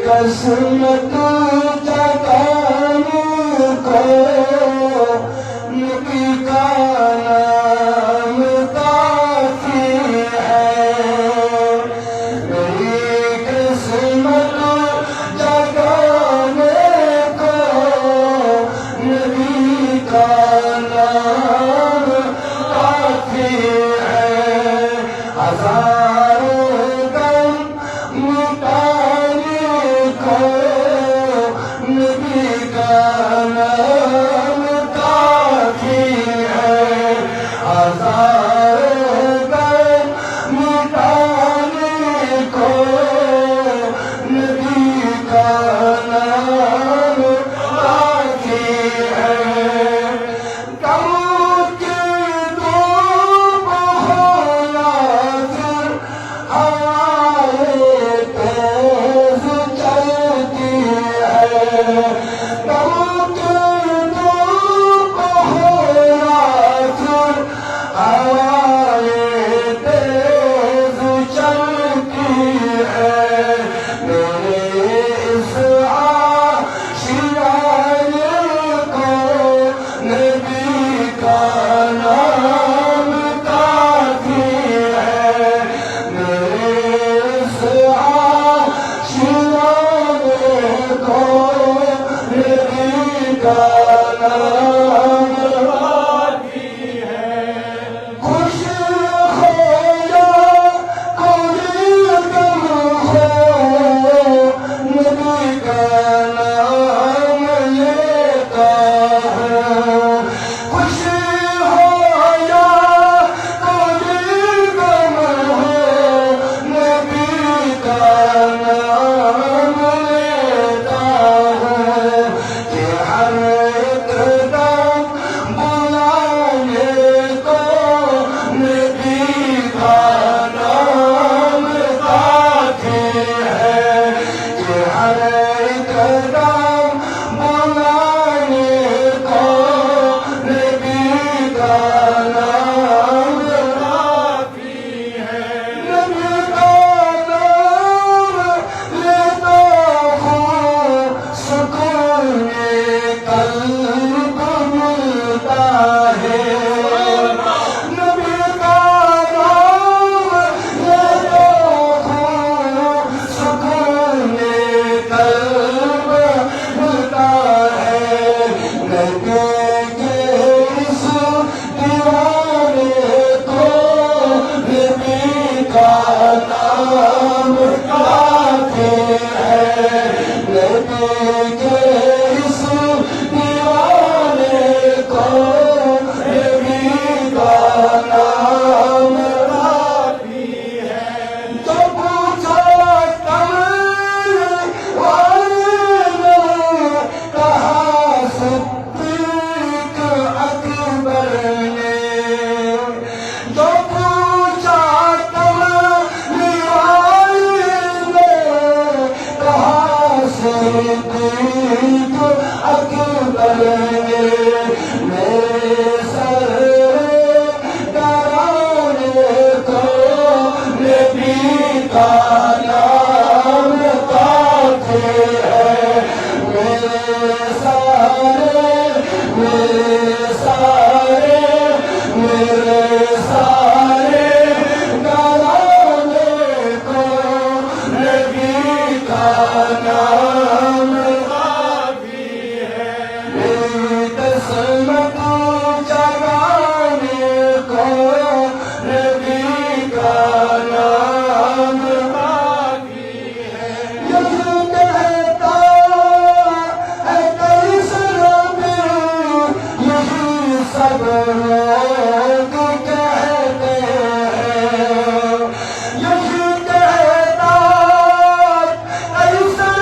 قسمت جگانے کو نبی کا نام کافی ہے میری قسمت جگانے کو نبی کا نام کافی ہے ہزاروں غم مٹانے کو نبی کا نام کافی ہے ہزاروں غم مٹانے کو نبی کا نام کافی ہے غم کی دھوپ ہو یا پھر ہوائیں تیز چلتی ہے غم کی دھوپ ہو یا پھر ہوائیں تیز چلتی ہے میرے اس آشیانے کو نبی کا نام کافی ہے میرے اس آشیانے کو نبی کا نام کافی ہے خوش ہو یا کوئی غم ہو نبی کا نام لیتا ہوں خوش ہو یا کوئی غم ہو نبی کا نام لیتا ہوں کہ ہر ایک دم بلانے کو نبی کا نام کافی ہے کہ ہر ایک دم بلانے کو نبی کا نام کافی ہے نبی کا نام لیتا ہوں سکون قلب ملتا ہے نبی کا نام لیتا ہوں سکون قلب ملتا ہے نبی کے اس دیوانے کو نبی کا نام کافی ہے نبی کے اس دیوانے کو نبی کا نام کافی ہے جو پوچھا کمر والے نے کہا صدیق اکبر نے جو پوچھا کمر والے نے کہا صدیق اکبر نے میرے سرکرانے کو نبی کا نام کافی ہے میرے سارے گھرانے کو نبی کا نام کافی ہے میری قسمت جگانے کو نبی کا نام کافی ہے یہی کہتا ہے کیسر بھی یہی سب لوگ کہتے ہیں یہی کہتا کیسر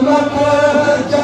رحمت